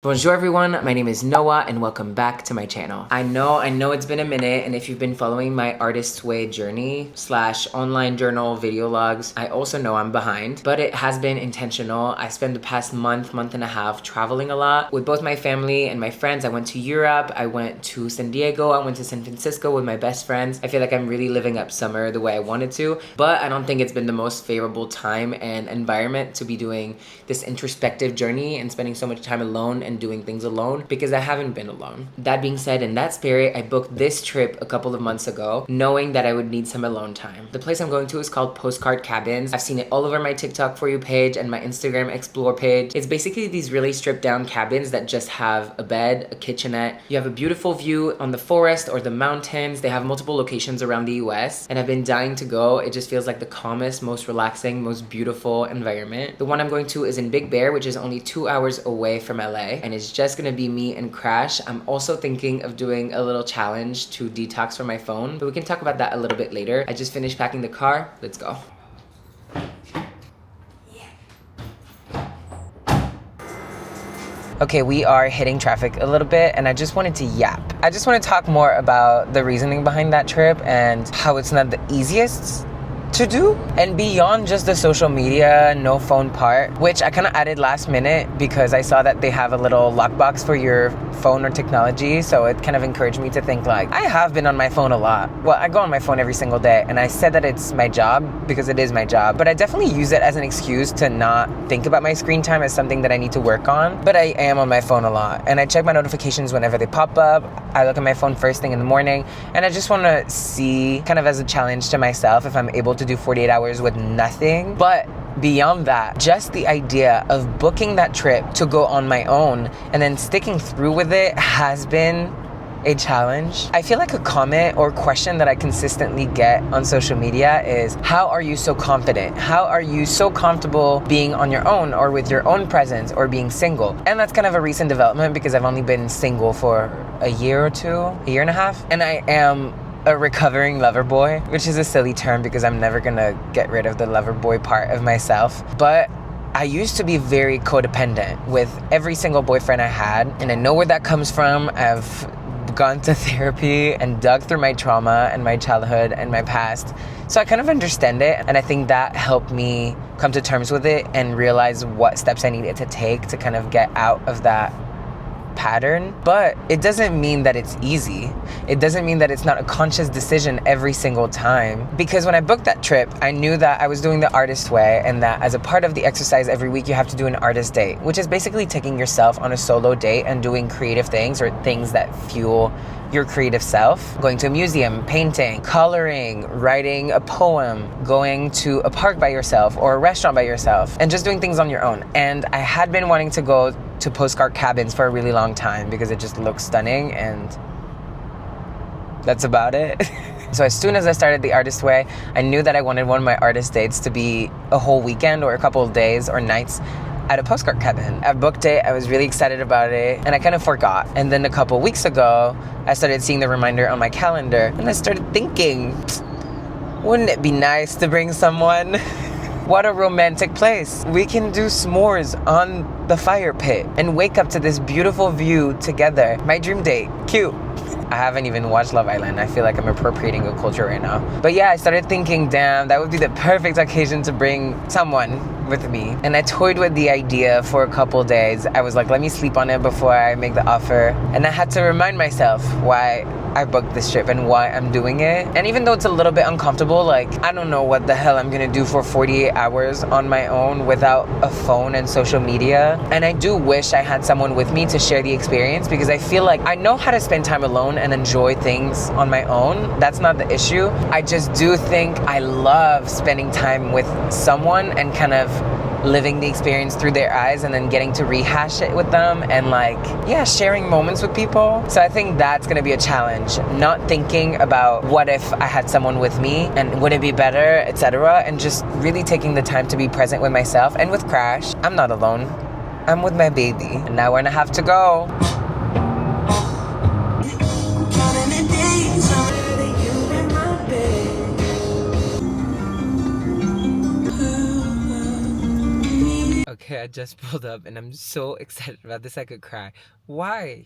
Bonjour everyone, my name is Noah and welcome back to my channel. I know it's been a minute, and if you've been following my artist's way journey / online journal video logs, I also know I'm behind, but it has been intentional. I spent the past month and a half traveling a lot with both my family and my friends. I went to Europe, I went to San Diego, I went to San Francisco with my best friends. I feel like I'm really living up summer the way I wanted to, but I don't think it's been the most favorable time and environment to be doing this introspective journey and spending so much time alone and doing things alone, because I haven't been alone. That being said, in that spirit, I booked this trip a couple of months ago, knowing that I would need some alone time. The place I'm going to is called Postcard Cabins. I've seen it all over my TikTok For You page and my Instagram Explore page. It's basically these really stripped down cabins that just have a bed, a kitchenette. You have a beautiful view on the forest or the mountains. They have multiple locations around the US, and I've been dying to go. It just feels like the calmest, most relaxing, most beautiful environment. The one I'm going to is in Big Bear, which is only 2 hours away from LA, and it's just gonna be me and Crash. I'm also thinking of doing a little challenge to detox from my phone, but we can talk about that a little bit later. I just finished packing the car. Let's go. Okay, we are hitting traffic a little bit, and I just wanted to yap. I just want to talk more about the reasoning behind that trip and how it's not the easiest to do, and beyond just the social media no phone part, which I kind of added last minute because I saw that they have a little lockbox for your phone or technology, so it kind of encouraged me to think like, I have been on my phone a lot. Well, I go on my phone every single day, and I said that it's my job because it is my job, but I definitely use it as an excuse to not think about my screen time as something that I need to work on. But I am on my phone a lot, and I check my notifications whenever they pop up. I look at my phone first thing in the morning, and I just want to see, kind of as a challenge to myself, if I'm able to do 48 hours with nothing. But beyond that, just the idea of booking that trip to go on my own and then sticking through with it has been a challenge. I feel like a comment or question that I consistently get on social media is, how are you so confident? How are you so comfortable being on your own or with your own presence or being single? And that's kind of a recent development because I've only been single for a year or two, a year and a half. And I am a recovering lover boy, which is a silly term because I'm never gonna get rid of the lover boy part of myself. But I used to be very codependent with every single boyfriend I had, and I know where that comes from. I've gone to therapy and dug through my trauma and my childhood and my past, so I kind of understand it, and I think that helped me come to terms with it and realize what steps I needed to take to kind of get out of that pattern. But it doesn't mean that it's easy. It doesn't mean that it's not a conscious decision every single time, because when I booked that trip, I knew that I was doing the artist way, and that as a part of the exercise every week you have to do an artist date, which is basically taking yourself on a solo date and doing creative things or things that fuel your creative self. Going to a museum, painting, coloring, writing a poem, going to a park by yourself or a restaurant by yourself, and just doing things on your own. And I had been wanting to go to Postcard Cabins for a really long time because it just looks stunning, and that's about it. So as soon as I started the artist way, I knew that I wanted one of my artist dates to be a whole weekend or a couple of days or nights at a postcard cabin. I booked it, I was really excited about it, and I kind of forgot. And then a couple weeks ago, I started seeing the reminder on my calendar, and I started thinking, wouldn't it be nice to bring someone? What a romantic place. We can do s'mores on the fire pit and wake up to this beautiful view together. My dream date, cute. I haven't even watched Love Island. I feel like I'm appropriating a culture right now. But yeah, I started thinking, damn, that would be the perfect occasion to bring someone with me. And I toyed with the idea for a couple days. I was like, let me sleep on it before I make the offer. And I had to remind myself why I booked this trip and why I'm doing it. And even though it's a little bit uncomfortable, like, I don't know what the hell I'm gonna do for 48 hours on my own without a phone and social media. And I do wish I had someone with me to share the experience, because I feel like I know how to spend time alone and enjoy things on my own. That's not the issue. I just do think I love spending time with someone and kind of living the experience through their eyes and then getting to rehash it with them and sharing moments with people. So I think that's gonna be a challenge, not thinking about what if I had someone with me and would it be better, etc., and just really taking the time to be present with myself and with Crash. I'm not alone, I'm with my baby, and now we're gonna have to go. Okay, I just pulled up and I'm so excited about this I could cry. Why?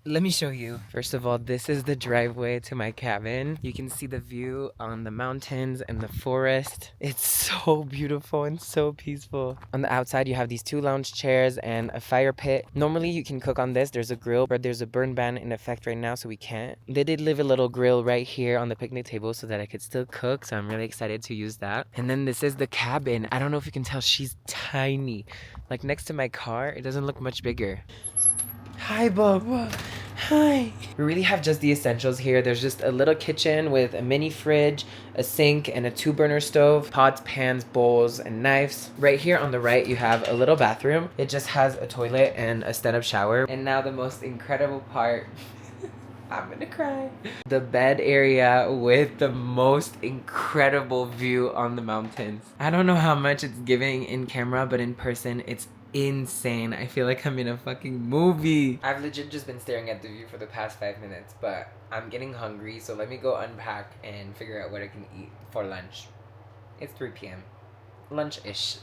Let me show you. First of all, this is the driveway to my cabin. You can see the view on the mountains and the forest. It's so beautiful and so peaceful. On the outside, you have these 2 lounge chairs and a fire pit. Normally, you can cook on this. There's a grill, but there's a burn ban in effect right now, so we can't. They did leave a little grill right here on the picnic table so that I could still cook, so I'm really excited to use that. And then this is the cabin. I don't know if you can tell, she's tiny. Like next to my car, it doesn't look much bigger. Hi, Bubba. Hi. We really have just the essentials here. There's just a little kitchen with a mini fridge, a sink, and a 2-burner stove, pots, pans, bowls, and knives. Right here on the right, you have a little bathroom. It just has a toilet and a stand-up shower. And now the most incredible part. I'm gonna cry. The bed area with the most incredible view on the mountains. I don't know how much it's giving in camera, but in person, it's insane. I feel like I'm in a fucking movie. I've legit just been staring at the view for the past 5 minutes, but I'm getting hungry, so let me go unpack and figure out what I can eat for lunch. It's 3 p.m. Lunch-ish.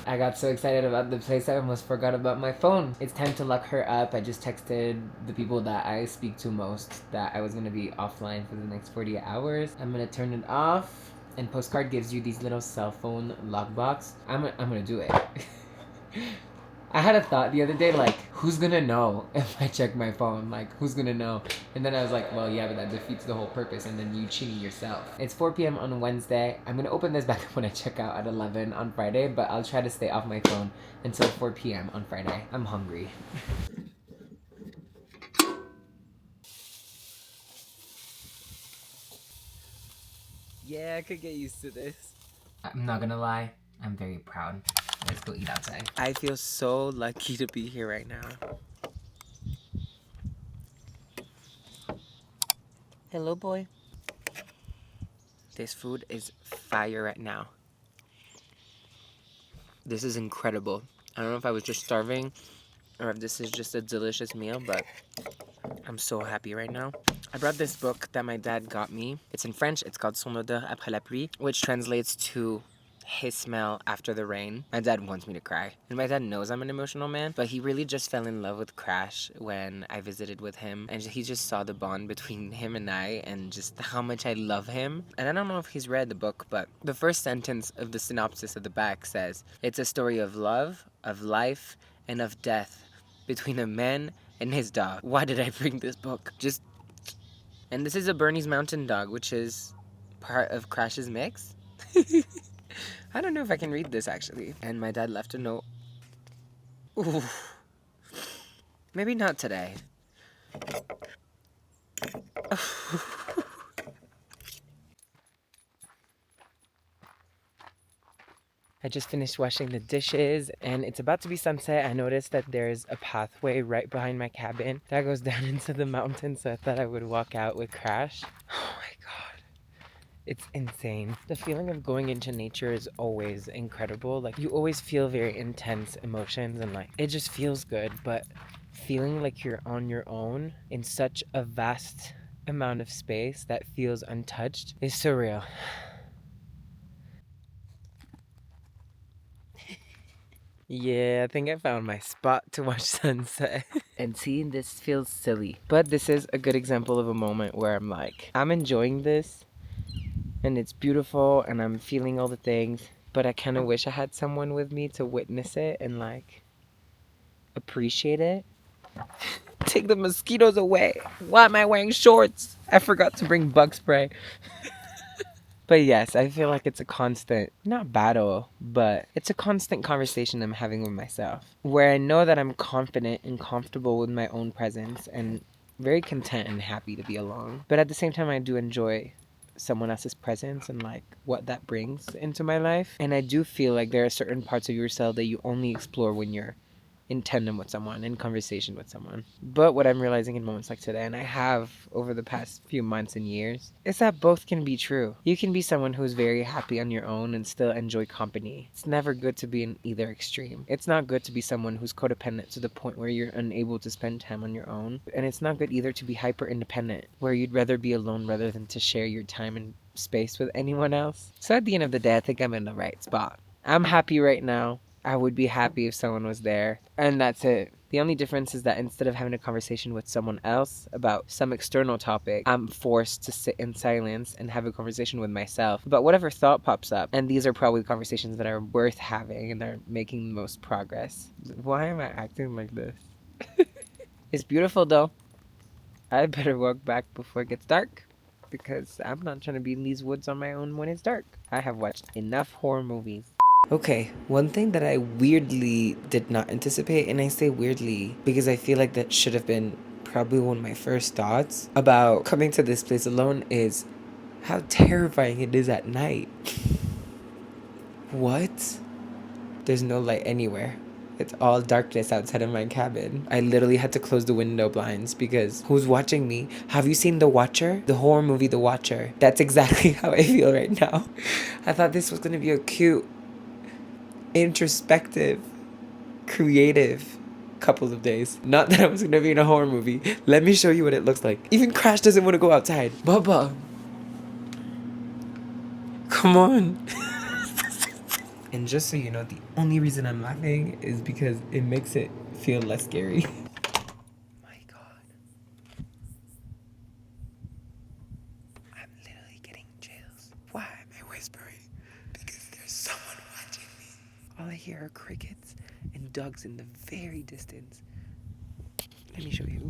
I got so excited about the place I almost forgot about my phone. It's time to lock her up. I just texted the people that I speak to most that I was gonna be offline for the next 48 hours. I'm gonna turn it off. And Postcard gives you these little cell phone lockbox. I'm gonna do it. I had a thought the other day, like, who's gonna know if I check my phone? Like, who's gonna know? And then I was like, well, yeah, but that defeats the whole purpose, and then you cheating yourself. It's 4 p.m. on Wednesday. I'm gonna open this back up when I check out at 11 on Friday, but I'll try to stay off my phone until 4 p.m. on Friday. I'm hungry. Yeah, I could get used to this. I'm not gonna lie, I'm very proud. Let's go eat outside. I feel so lucky to be here right now. Hello, boy. This food is fire right now. This is incredible. I don't know if I was just starving or if this is just a delicious meal, but I'm so happy right now. I brought this book that my dad got me. It's in French. It's called Son odeur après la pluie, which translates to his smell after the rain. My dad wants me to cry. And my dad knows I'm an emotional man, but he really just fell in love with Crash when I visited with him. And he just saw the bond between him and I and just how much I love him. And I don't know if he's read the book, but the first sentence of the synopsis of the back says, it's a story of love, of life, and of death between a man and his dog. Why did I bring this book? And this is a Bernese Mountain Dog, which is part of Crash's mix. I don't know if I can read this, actually. And my dad left a note. Ooh. Maybe not today. I just finished washing the dishes, and it's about to be sunset. I noticed that there's a pathway right behind my cabin that goes down into the mountains, so I thought I would walk out with Crash. Oh my god. It's insane. The feeling of going into nature is always incredible. Like, you always feel very intense emotions and like it just feels good, but feeling like you're on your own in such a vast amount of space that feels untouched is surreal. Yeah, I think I found my spot to watch sunset. And seeing this feels silly, but this is a good example of a moment where I'm like, I'm enjoying this and it's beautiful and I'm feeling all the things, but I kind of wish I had someone with me to witness it and like appreciate it. Take the mosquitoes away. Why am I wearing shorts? I forgot to bring bug spray. But yes, I feel like it's a constant, not battle, but it's a constant conversation I'm having with myself where I know that I'm confident and comfortable with my own presence and very content and happy to be alone. But at the same time, I do enjoy someone else's presence and like what that brings into my life. And I do feel like there are certain parts of yourself that you only explore when you're in tandem with someone, in conversation with someone. But what I'm realizing in moments like today, and I have over the past few months and years, is that both can be true. You can be someone who's very happy on your own and still enjoy company. It's never good to be in either extreme. It's not good to be someone who's codependent to the point where you're unable to spend time on your own. And it's not good either to be hyper independent, where you'd rather be alone rather than to share your time and space with anyone else. So at the end of the day, I think I'm in the right spot. I'm happy right now. I would be happy if someone was there. And that's it. The only difference is that instead of having a conversation with someone else about some external topic, I'm forced to sit in silence and have a conversation with myself about whatever thought pops up. And these are probably conversations that are worth having and are making the most progress. Why am I acting like this? It's beautiful though. I better walk back before it gets dark, because I'm not trying to be in these woods on my own when it's dark. I have watched enough horror movies. Okay, one thing that I weirdly did not anticipate, and I say weirdly because I feel like that should have been probably one of my first thoughts about coming to this place alone, is how terrifying it is at night. What? There's no light anywhere. It's all darkness outside of my cabin. I literally had to close the window blinds because who's watching me? Have you seen The Watcher? The horror movie The Watcher. That's exactly how I feel right now. I thought this was gonna be a cute, introspective, creative couple of days. Not that I was gonna be in a horror movie. Let me show you what it looks like. Even Crash doesn't want to go outside. Bubba. Come on. And just so you know, the only reason I'm laughing is because it makes it feel less scary. My God. I'm literally getting chills. Why am I whispering? Because there's someone watching me. All I hear are crickets and dogs in the very distance. Let me show you.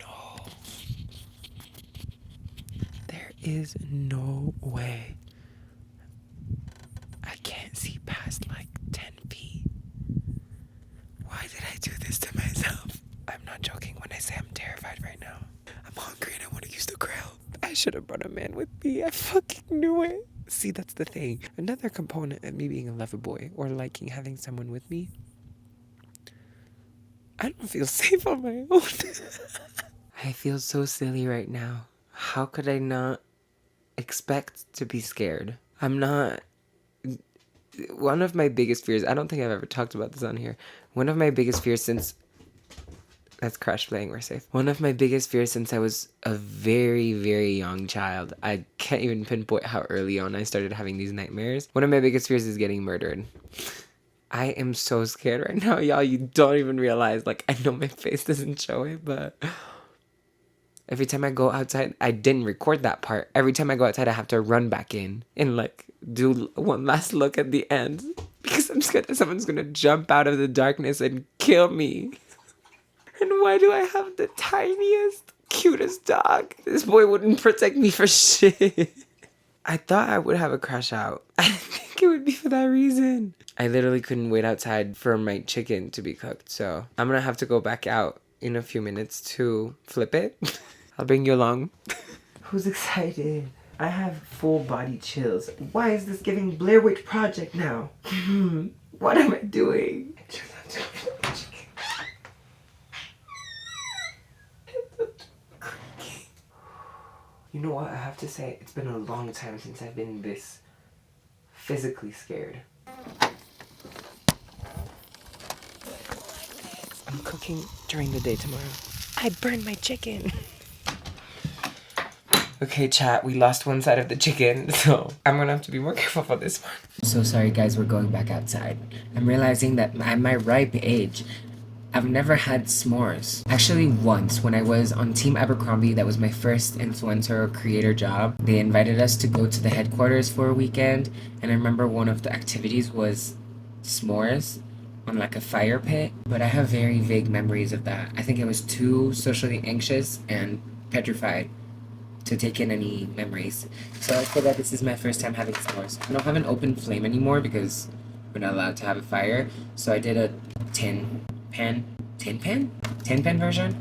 No. There is no way. I can't see past like 10 feet. Why did I do this to myself? I'm not joking when I say I'm terrified right now. I'm hungry and I want to use the grill. I should have brought a man with me. I fucking knew it. See, that's the thing. Another component of me being a lover boy or liking having someone with me, I don't feel safe on my own. I feel so silly right now. How could I not expect to be scared? I'm not. One of my biggest fears, I don't think I've ever talked about this on here. One of my biggest fears since, that's Crash playing, we're safe. One of my biggest fears since I was a very, very young child, I can't even pinpoint how early on I started having these nightmares. One of my biggest fears is getting murdered. I am so scared right now, y'all. You don't even realize, like, I know my face doesn't show it, but every time I go outside, I didn't record that part. Every time I go outside, I have to run back in and, like, do one last look at the end because I'm scared that someone's gonna jump out of the darkness and kill me. And why do I have the tiniest, cutest dog? This boy wouldn't protect me for shit. I thought I would have a crash out. I think it would be for that reason. I literally couldn't wait outside for my chicken to be cooked, so I'm gonna have to go back out in a few minutes to flip it. I'll bring you along. Who's excited? I have full body chills. Why is this giving Blair Witch Project now? What am I doing? You know what? I have to say, it's been a long time since I've been this physically scared. I'm cooking during the day tomorrow. I burned my chicken. Okay, chat, we lost one side of the chicken, so I'm gonna have to be more careful for this one. So sorry, guys, we're going back outside. I'm realizing that at my ripe age, I've never had s'mores. Actually, once, when I was on Team Abercrombie, that was my first influencer or creator job. They invited us to go to the headquarters for a weekend, and I remember one of the activities was s'mores on like a fire pit, but I have very vague memories of that. I think I was too socially anxious and petrified to take in any memories. So I feel that this is my first time having s'mores. I don't have an open flame anymore because we're not allowed to have a fire, so I did a tin pan version.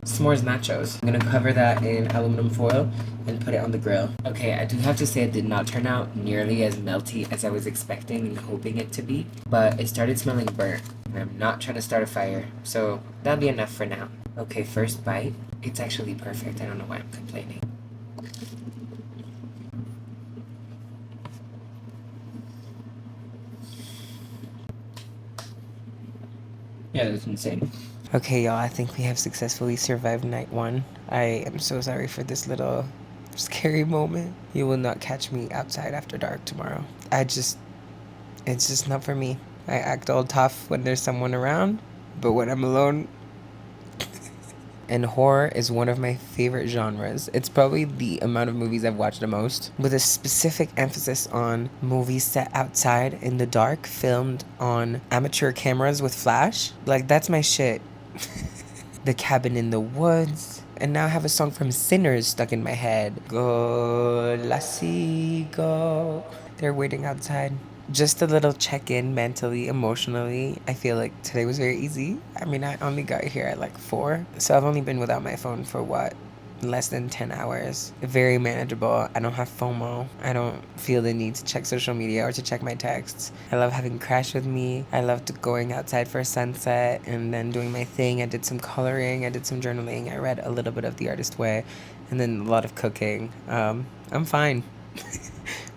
S'mores nachos. I'm gonna cover that in aluminum foil and put it on the grill. Okay, I do have to say it did not turn out nearly as melty as I was expecting and hoping it to be, but it started smelling burnt, and I'm not trying to start a fire, so that'll be enough for now. Okay, first bite. It's actually perfect. I don't know why I'm complaining. Yeah, that's insane. Okay, y'all, I think we have successfully survived night one. I am so sorry for this little scary moment. You will not catch me outside after dark tomorrow. I just It's just not for me. I act all tough when there's someone around, but when I'm alone, and horror is one of my favorite genres. It's probably the amount of movies I've watched the most, with a specific emphasis on movies set outside in the dark, filmed on amateur cameras with flash. Like, that's my shit. The Cabin in the Woods. And now I have a song from Sinners stuck in my head. Go, lassie, go. They're waiting outside. Just a little check-in mentally, emotionally. I feel like today was very easy. I mean, I only got here at like 4. So I've only been without my phone for what? Less than 10 hours. Very manageable. I don't have FOMO. I don't feel the need to check social media or to check my texts. I love having Crash with me. I loved going outside for a sunset and then doing my thing. I did some coloring. I did some journaling. I read a little bit of The Artist Way and then a lot of cooking. I'm fine.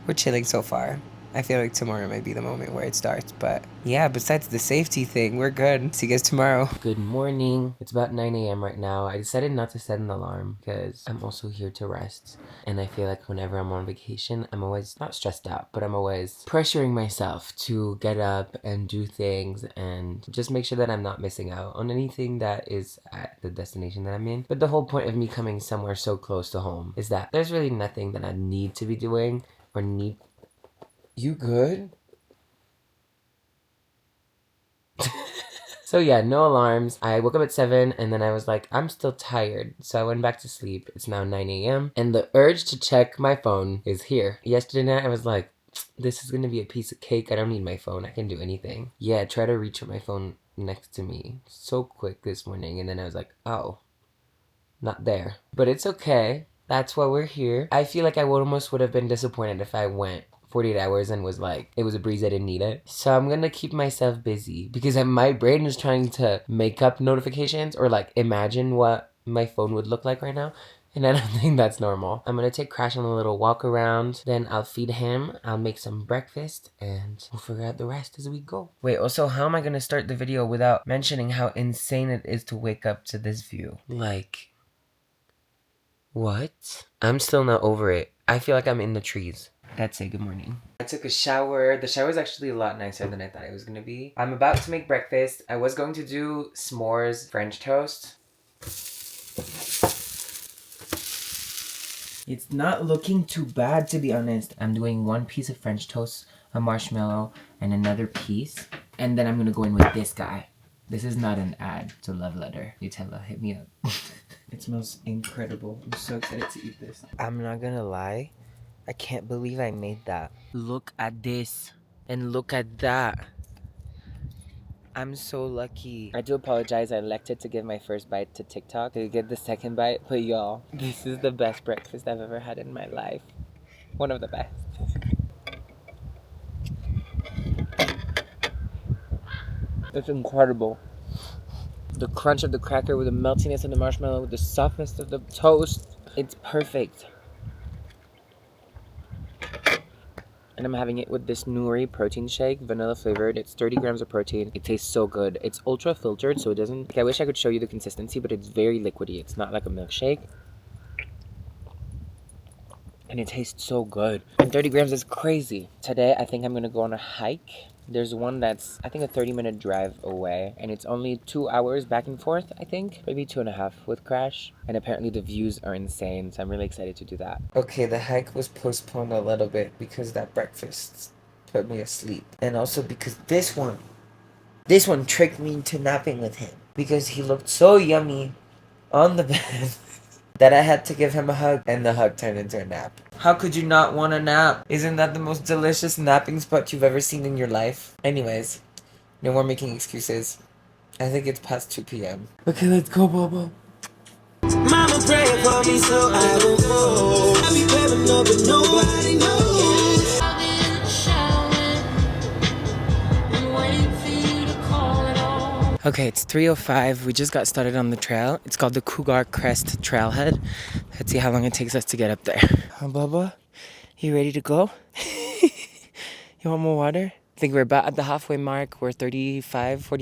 We're chilling so far. I feel like tomorrow might be the moment where it starts, but yeah, besides the safety thing, we're good. See you guys tomorrow. Good morning. It's about 9 a.m. right now. I decided not to set an alarm because I'm also here to rest. And I feel like whenever I'm on vacation, I'm always not stressed out, but I'm always pressuring myself to get up and do things and just make sure that I'm not missing out on anything that is at the destination that I'm in. But the whole point of me coming somewhere so close to home is that there's really nothing that I need to be doing or need. You good? So yeah, no alarms. I woke up at 7 and then I was like, I'm still tired. So I went back to sleep. It's now 9 a.m. and the urge to check my phone is here. Yesterday night I was like, this is gonna be a piece of cake. I don't need my phone. I can do anything. Yeah, try to reach for my phone next to me so quick this morning. And then I was like, oh, not there. But it's okay. That's why we're here. I feel like I almost would have been disappointed if I went 48 hours and was like, it was a breeze, I didn't need it. So I'm gonna keep myself busy because my brain is trying to make up notifications or like imagine what my phone would look like right now. And I don't think that's normal. I'm gonna take Crash on a little walk around. Then I'll feed him. I'll make some breakfast and we'll figure out the rest as we go. Wait, also, how am I gonna start the video without mentioning how insane it is to wake up to this view? Like, what? I'm still not over it. I feel like I'm in the trees. That's it. Good morning. I took a shower. The shower is actually a lot nicer than I thought it was gonna be. I'm about to make breakfast. I was going to do s'mores French toast. It's not looking too bad, to be honest. I'm doing one piece of French toast, a marshmallow, and another piece. And then I'm gonna go in with this guy. This is not an ad. It's a love letter. Nutella, hit me up. It smells incredible. I'm so excited to eat this. I'm not gonna lie. I can't believe I made that. Look at this. And look at that. I'm so lucky. I do apologize. I elected to give my first bite to TikTok to get the second bite. But y'all, this is the best breakfast I've ever had in my life. One of the best. It's incredible. The crunch of the cracker with the meltiness of the marshmallow with the softness of the toast. It's perfect. And I'm having it with this Nuri protein shake, vanilla flavored. It's 30 grams of protein. It tastes so good. It's ultra filtered, so it doesn't... Like, I wish I could show you the consistency, but it's very liquidy. It's not like a milkshake. And it tastes so good. And 30 grams is crazy. Today, I think I'm going to go on a hike. There's one that's, I think, a 30-minute drive away. And it's only 2 hours back and forth, I think. Maybe 2.5 with Crash. And apparently the views are insane. So I'm really excited to do that. Okay, the hike was postponed a little bit because that breakfast put me asleep. And also because this one tricked me into napping with him. Because he looked so yummy on the bed. That I had to give him a hug, and the hug turned into a nap. How could you not want a nap? Isn't that the most delicious napping spot you've ever seen in your life? Anyways, no more making excuses. I think it's past 2 p.m. Okay, let's go, Bobo. Mama praying for me so I don't go. I be pairing up but nobody knows. Okay, it's 3:05. We just got started on the trail. It's called the Cougar Crest Trailhead. Let's see how long it takes us to get up there. Bubba, you ready to go? You want more water? I think we're about at the halfway mark. We're 40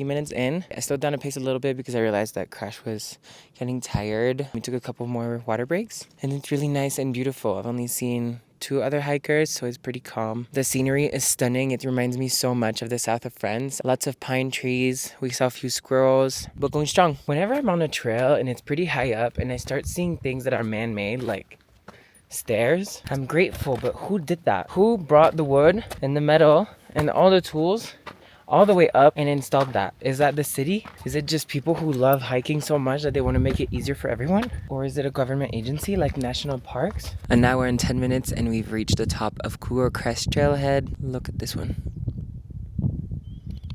minutes in. I slowed down the pace a little bit because I realized that Crash was getting tired. We took a couple more water breaks, and it's really nice and beautiful. I've only seen 2 other hikers, so it's pretty calm. The scenery is stunning. It reminds me so much of the south of France. Lots of pine trees. We saw a few squirrels, but going strong. Whenever I'm on a trail and it's pretty high up and I start seeing things that are man-made, like stairs, I'm grateful. But who did that? Who brought the wood and the metal and all the tools all the way up and installed that? Is that the city? Is it just people who love hiking so much that they want to make it easier for everyone? Or is it a government agency like national parks? And now we're in 10 minutes and we've reached the top of Cougar Crest Trailhead. Look at this one.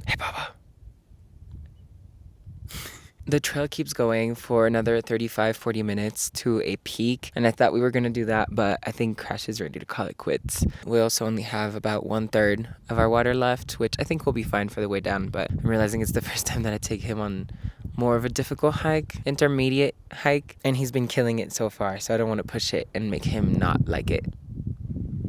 Hey, Baba. The trail keeps going for another 35-40 minutes to a peak, and I thought we were going to do that, but I think Crash is ready to call it quits. We also only have about 1/3 of our water left, which I think will be fine for the way down, but I'm realizing it's the first time that I take him on more of a difficult hike, intermediate hike, and he's been killing it so far, so I don't want to push it and make him not like it.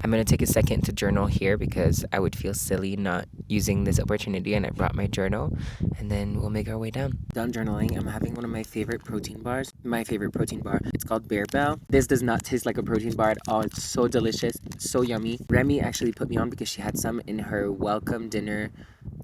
I'm going to take a second to journal here because I would feel silly not using this opportunity, and I brought my journal, and then we'll make our way down. Done journaling. I'm having one of my favorite protein bars. My favorite protein bar. It's called Bear Bell. This does not taste like a protein bar at all. It's so delicious. It's so yummy. Remy actually put me on because she had some in her welcome dinner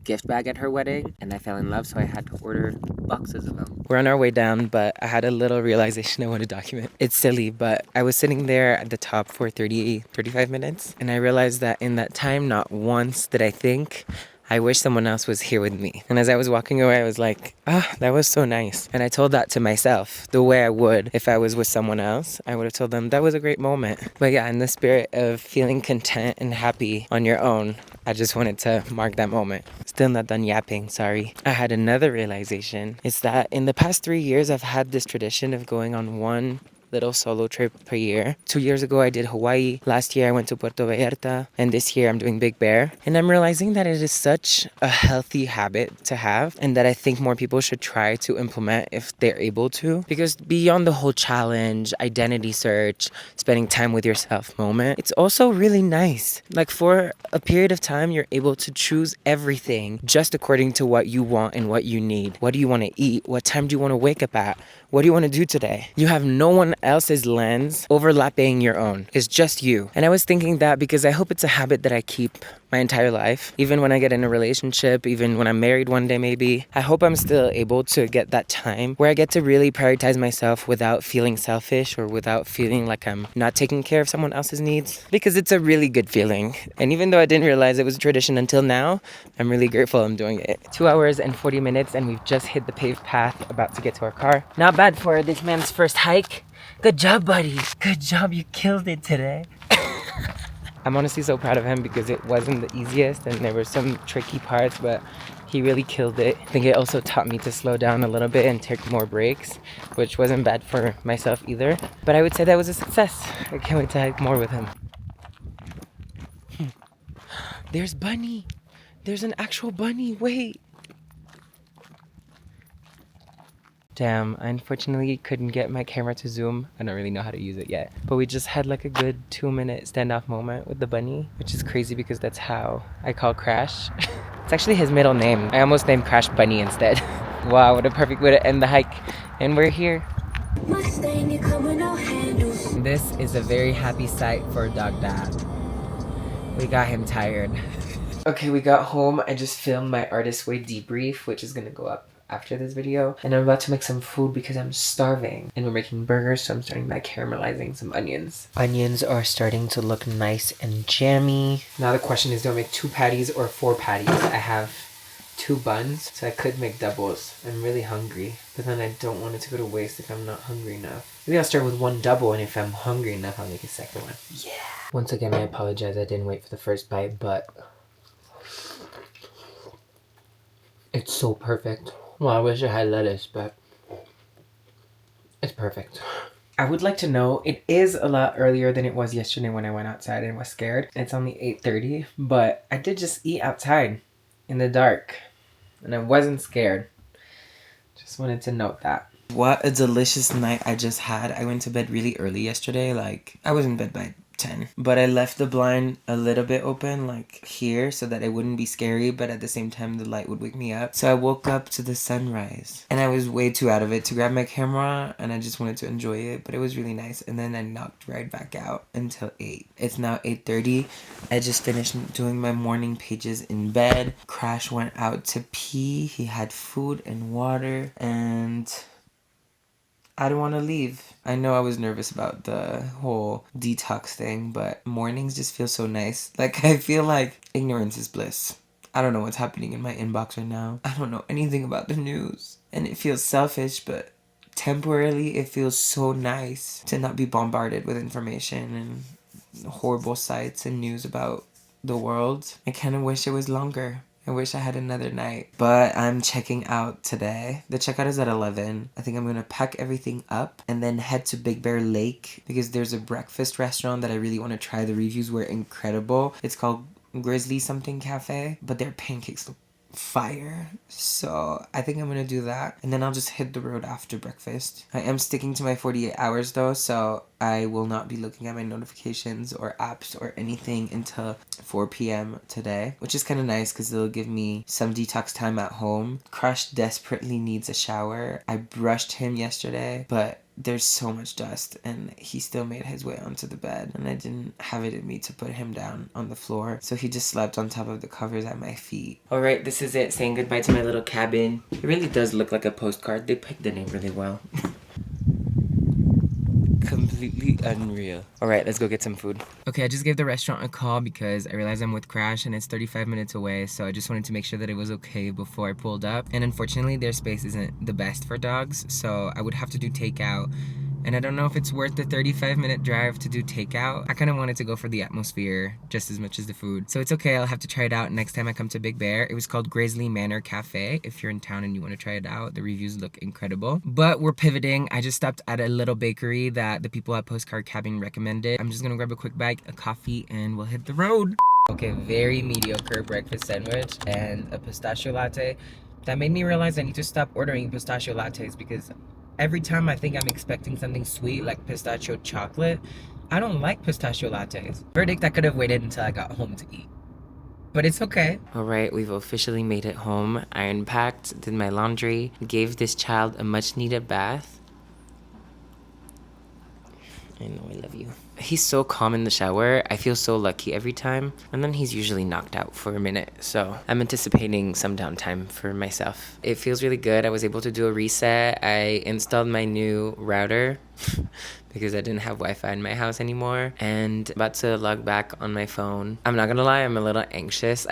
gift bag at her wedding, and I fell in love, so I had to order boxes of them. We're on our way down, but I had a little realization I want to document. It's silly, but I was sitting there at the top for 35 minutes, and I realized that in that time, not once did I think, I wish someone else was here with me. And as I was walking away, I was like, that was so nice. And I told that to myself the way I would if I was with someone else. I would have told them that was a great moment. But yeah, in the spirit of feeling content and happy on your own, I just wanted to mark that moment. Still not done yapping, sorry. I had another realization. It's that in the past 3 years, I've had this tradition of going on one little solo trip per year. 2 years ago, I did Hawaii. Last year, I went to Puerto Vallarta. And this year, I'm doing Big Bear. And I'm realizing that it is such a healthy habit to have, and that I think more people should try to implement if they're able to. Because beyond the whole challenge, identity search, spending time with yourself moment, it's also really nice. Like, for a period of time, you're able to choose everything just according to what you want and what you need. What do you want to eat? What time do you want to wake up at? What do you want to do today? You have no one else's lens overlapping your own. It's just you. And I was thinking that because I hope it's a habit that I keep my entire life. Even when I get in a relationship, even when I'm married one day maybe, I hope I'm still able to get that time where I get to really prioritize myself without feeling selfish or without feeling like I'm not taking care of someone else's needs. Because it's a really good feeling. And even though I didn't realize it was a tradition until now, I'm really grateful I'm doing it. 2 hours and 40 minutes and we've just hit the paved path, about to get to our car. Not bad for this man's first hike. Good job, buddy. Good job. You killed it today. I'm honestly so proud of him because it wasn't the easiest and there were some tricky parts, but he really killed it. I think it also taught me to slow down a little bit and take more breaks, which wasn't bad for myself either. But I would say that was a success. I can't wait to hike more with him. There's Bunny. There's an actual bunny. Wait. Damn, I unfortunately couldn't get my camera to zoom. I don't really know how to use it yet. But we just had like a good 2-minute standoff moment with the bunny, which is crazy because that's how I call Crash. It's actually his middle name. I almost named Crash Bunny instead. Wow, what a perfect way to end the hike. And we're here. This is a very happy sight for Dog Dad. We got him tired. Okay, we got home. I just filmed my Artist Way debrief, which is gonna go up after this video, and I'm about to make some food because I'm starving. And we're making burgers, so I'm starting by caramelizing some onions. Onions are starting to look nice and jammy. Now the question is, do I make 2 patties or 4 patties? I have 2 buns, so I could make doubles. I'm really hungry, but then I don't want it to go to waste if I'm not hungry enough. Maybe I'll start with 1 double, and if I'm hungry enough, I'll make a second one. Yeah! Once again, I apologize I didn't wait for the first bite, but it's so perfect. Well, I wish I had lettuce, but it's perfect. I would like to know, it is a lot earlier than it was yesterday when I went outside and was scared. It's only 8:30, but I did just eat outside in the dark, and I wasn't scared. Just wanted to note that. What a delicious night I just had. I went to bed really early yesterday. Like, I was in bed by 10. But I left the blind a little bit open, like here, so that it wouldn't be scary, but at the same time the light would wake me up. So I woke up to the sunrise, and I was way too out of it to grab my camera, and I just wanted to enjoy it, but it was really nice. And then I knocked right back out until 8. It's now 8:30. I just finished doing my morning pages in bed. Crash went out to pee. He had food and water, and I don't want to leave. I know I was nervous about the whole detox thing, but mornings just feel so nice. Like, I feel like ignorance is bliss. I don't know what's happening in my inbox right now. I don't know anything about the news. And it feels selfish, but temporarily it feels so nice to not be bombarded with information and horrible sites and news about the world. I kind of wish it was longer. I wish I had another night. But I'm checking out today. The checkout is at 11. I think I'm going to pack everything up and then head to Big Bear Lake because there's a breakfast restaurant that I really want to try. The reviews were incredible. It's called Grizzly something cafe, but their pancakes look fire. So I think I'm gonna do that, and then I'll just hit the road after breakfast. I am sticking to my 48 hours though, so I will not be looking at my notifications or apps or anything until 4 p.m. today, which is kind of nice because it'll give me some detox time at home. Crush desperately needs a shower. I brushed him yesterday, but there's so much dust and he still made his way onto the bed, and I didn't have it in me to put him down on the floor, so he just slept on top of the covers at my feet. Alright, this is it, saying goodbye to my little cabin. It really does look like a postcard. They picked the name really well. Completely unreal. Alright, let's go get some food. Okay, I just gave the restaurant a call because I realized I'm with Crash and it's 35 minutes away, so I just wanted to make sure that it was okay before I pulled up. And unfortunately, their space isn't the best for dogs, so I would have to do takeout. And I don't know if it's worth the 35-minute drive to do takeout. I kind of wanted to go for the atmosphere just as much as the food. So it's okay, I'll have to try it out next time I come to Big Bear. It was called Grizzly Manor Cafe. If you're in town and you want to try it out, the reviews look incredible. But we're pivoting. I just stopped at a little bakery that the people at Postcard Cabin recommended. I'm just gonna grab a quick bite, a coffee, and we'll hit the road. Okay, very mediocre breakfast sandwich and a pistachio latte. That made me realize I need to stop ordering pistachio lattes because every time I think I'm expecting something sweet like pistachio chocolate, I don't like pistachio lattes. Verdict, I could have waited until I got home to eat. But it's okay. Alright, we've officially made it home. I unpacked, did my laundry, gave this child a much needed bath. I know I love you. He's so calm in the shower. I feel so lucky every time. And then he's usually knocked out for a minute. So I'm anticipating some downtime for myself. It feels really good. I was able to do a reset. I installed my new router because I didn't have Wi-Fi in my house anymore. And about to log back on my phone. I'm not gonna lie, I'm a little anxious.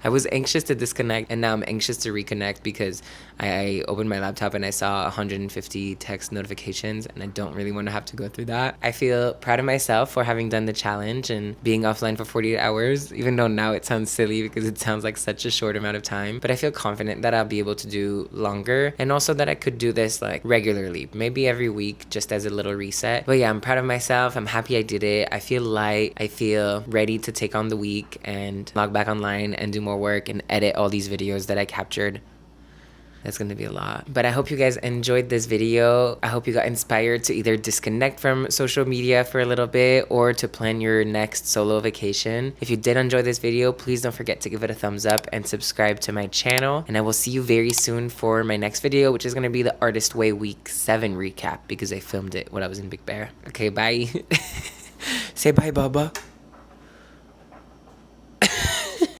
I was anxious to disconnect, and now I'm anxious to reconnect because I opened my laptop and I saw 150 text notifications, and I don't really want to have to go through that. I feel proud of myself for having done the challenge and being offline for 48 hours, even though now it sounds silly because it sounds like such a short amount of time. But I feel confident that I'll be able to do longer, and also that I could do this like regularly, maybe every week, just as a little reset. But yeah, I'm proud of myself. I'm happy I did it. I feel light. I feel ready to take on the week and log back online and do more work and edit all these videos that I captured. That's gonna be a lot. But I hope you guys enjoyed this video. I hope you got inspired to either disconnect from social media for a little bit or to plan your next solo vacation. If you did enjoy this video, please don't forget to give it a thumbs up and subscribe to my channel. And I will see you very soon for my next video, which is gonna be the Artist Way Week 7 recap because I filmed it when I was in Big Bear. Okay, bye. Say bye, Baba.